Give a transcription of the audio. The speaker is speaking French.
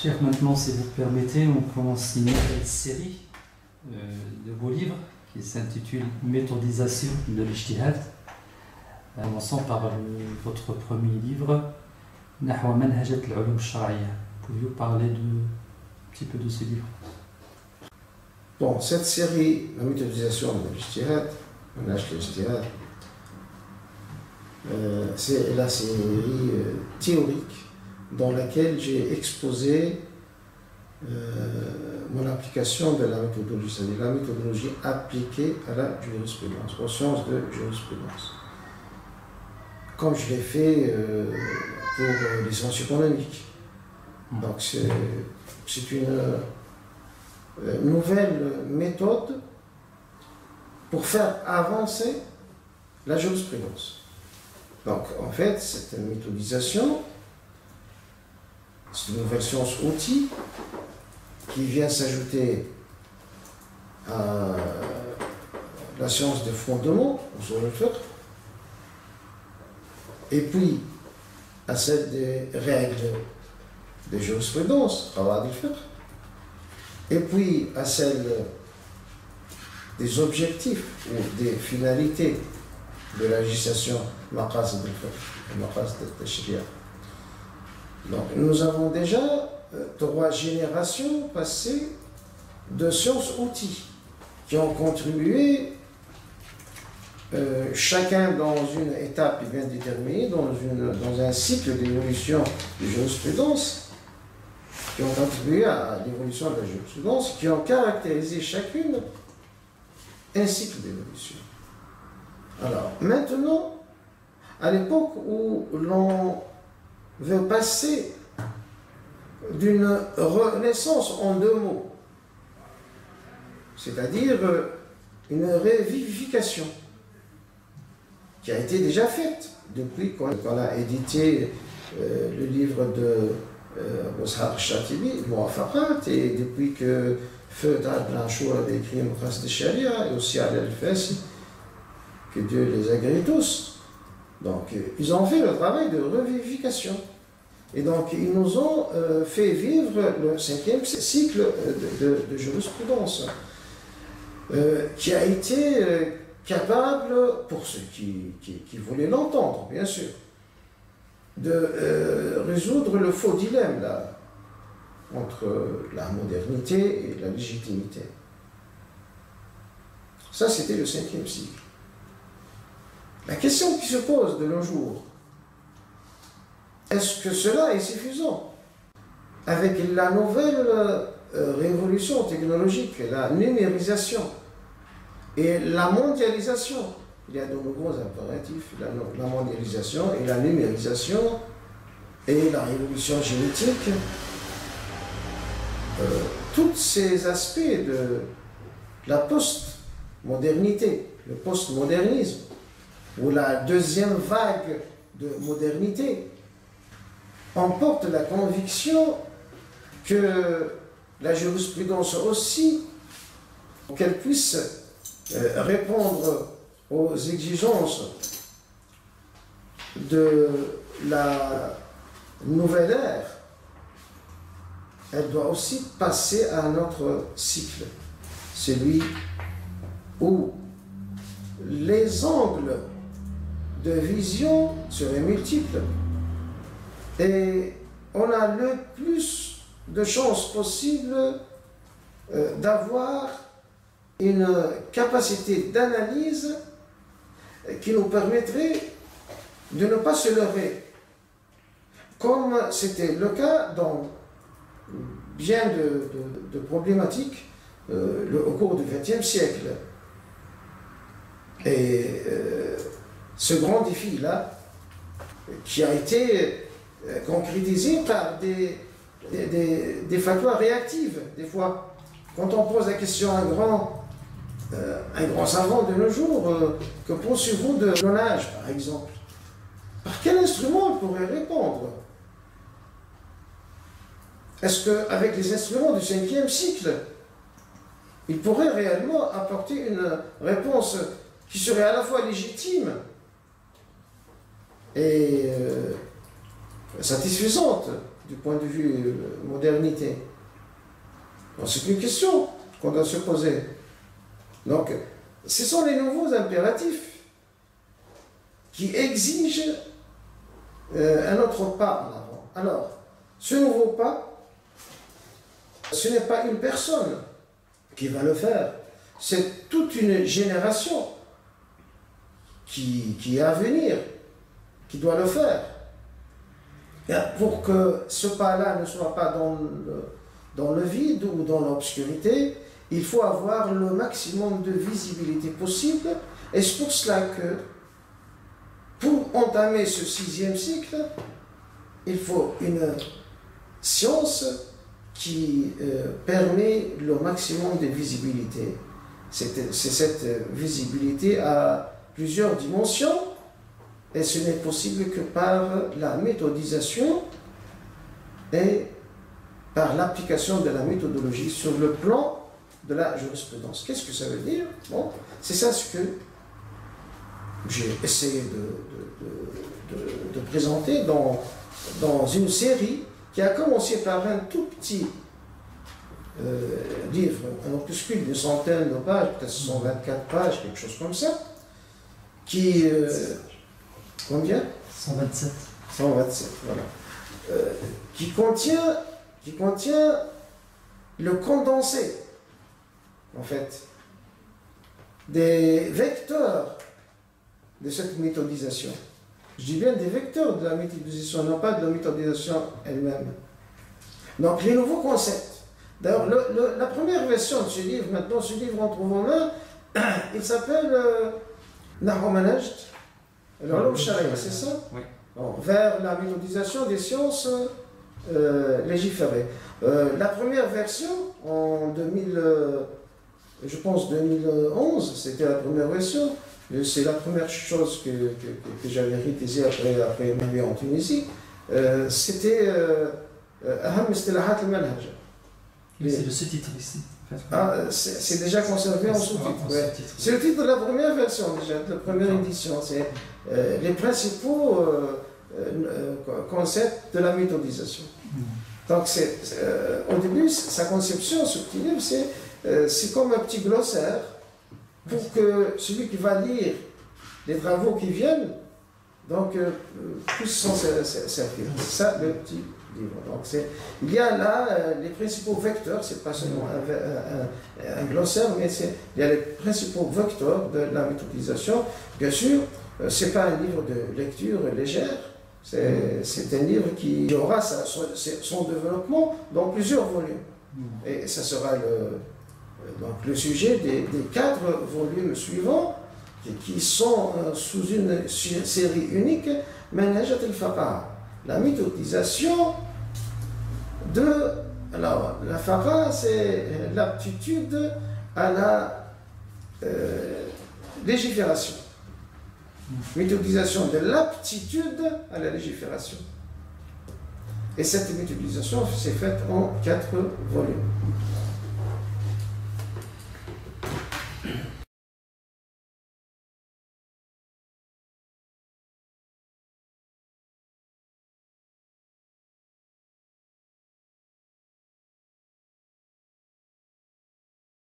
Cheikh, maintenant, si vous permettez, on commence une nouvelle série de vos livres qui s'intitule Méthodisation de l'Ijtihad. Commençons par votre premier livre, Nahwa Manhajat al-Ulum al-Shar'iyya. Pouvez-vous parler un petit peu de ce livre? Bon, cette série, la méthodisation de l'Ijtihad, c'est la série théorique dans laquelle j'ai exposé mon application de la méthodologie, c'est-à-dire la méthodologie appliquée à la jurisprudence, aux sciences de jurisprudence. Comme je l'ai fait pour les sciences économiques. Donc c'est une nouvelle méthode pour faire avancer la jurisprudence. Donc en fait, cette méthodisation, c'est une nouvelle science outil qui vient s'ajouter à la science des fondements, usul al-fiqh, et puis à celle des règles de jurisprudence, qawa'id al-fiqh, et puis à celle des objectifs ou des finalités de la législation maqasid al-fiqh, maqasid al-tashri'a. Donc nous avons déjà 3 générations passées de sciences-outils qui ont contribué, chacun dans une étape bien déterminée, dans un cycle d'évolution de jurisprudence, qui ont contribué à l'évolution de la jurisprudence, qui ont caractérisé chacune un cycle d'évolution. Alors maintenant, à l'époque où l'on veut passer d'une renaissance en 2 mots, c'est-à-dire une revivification qui a été déjà faite depuis qu'on a édité le livre de Mus'hab al-Shatibi, Muwafaqat, et depuis que Feu Blanchour a écrit Maqasid al-Sharia, et aussi Ali al-Fassi, que Dieu les agrée tous. Donc, ils ont fait le travail de revivification. Et donc, ils nous ont fait vivre le 5e cycle de jurisprudence, qui a été capable, pour ceux qui voulaient l'entendre, bien sûr, de résoudre le faux dilemme là, entre la modernité et la légitimité. Ça, c'était le 5e cycle. La question qui se pose de nos jours, est-ce que cela est suffisant? Avec la nouvelle révolution technologique, la numérisation et la mondialisation, il y a de nouveaux impératifs, la mondialisation et la numérisation et la révolution génétique, tous ces aspects de la post-modernité, le post-modernisme, ou la 2e vague de modernité, emporte la conviction que la jurisprudence aussi, qu'elle puisse répondre aux exigences de la nouvelle ère, elle doit aussi passer à un autre cycle, celui où les angles de vision seraient multiples et on a le plus de chances possible d'avoir une capacité d'analyse qui nous permettrait de ne pas se leurrer, comme c'était le cas dans bien de problématiques au cours du XXe siècle. Et ce grand défi-là, qui a été concrétisé par des fatwas réactives, des fois. Quand on pose la question à un grand savant de nos jours, que pensez-vous de clonage, par exemple? Par quel instrument il pourrait répondre? Est-ce qu'avec les instruments du 5e cycle, il pourrait réellement apporter une réponse qui serait à la fois légitime et satisfaisante du point de vue modernité? C'est une question qu'on doit se poser. Donc, ce sont les nouveaux impératifs qui exigent un autre pas en avant. Alors, ce nouveau pas, ce n'est pas une personne qui va le faire, c'est toute une génération qui est à venir, qui doit le faire. Et pour que ce pas-là ne soit pas dans le vide ou dans l'obscurité, il faut avoir le maximum de visibilité possible. Et c'est pour cela que, pour entamer ce 6e cycle, il faut une science qui permet le maximum de visibilité. C'est cette visibilité à plusieurs dimensions, et ce n'est possible que par la méthodisation et par l'application de la méthodologie sur le plan de la jurisprudence. Qu'est-ce que ça veut dire? Bon, c'est ça ce que j'ai essayé de présenter dans une série qui a commencé par un tout petit livre, un opuscule d'une centaine de pages, peut-être 124 pages, quelque chose comme ça, qui... combien? 127. 127, voilà. Qui contient le condensé, en fait, des vecteurs de cette méthodisation. Je dis bien des vecteurs de la méthodisation, non pas de la méthodisation elle-même. Donc, les nouveaux concepts. D'ailleurs, la première version de ce livre, maintenant, ce livre entre vos mains, il s'appelle Nahwa Manhaj al-Ulum al-Sharia, c'est ça? Oui. Bon, vers la méthodisation des sciences légiférées. La première version, en 2000, je pense 2011, c'était la première version. C'est la première chose que j'avais réalisée après ma vie en Tunisie. C'était Aham Istilahat al-Manhaj. C'est le sous-titre ici. C'est déjà conservé en sous-titre. Ouais. C'est le titre de la première version, déjà, de la première édition. C'est les principaux concepts de la méthodisation. Donc, au début, sa conception sur ce livre, c'est comme un petit glossaire pour que celui qui va lire les travaux qui viennent, donc, puisse s'en servir. C'est ça, le petit livre. Donc, il y a là les principaux vecteurs, c'est pas seulement un glossaire, mais il y a les principaux vecteurs de la méthodisation. Bien sûr, c'est pas un livre de lecture légère, c'est un livre qui aura son développement dans plusieurs volumes. Et ça sera donc le sujet des 4 volumes suivants, qui sont sous une série unique, Manhajat al-Faqah, la méthodisation de... Alors, la Faqah, c'est l'aptitude à la légifération. Méthodisation de l'aptitude à la légifération. Et cette méthodisation s'est faite en 4 volumes.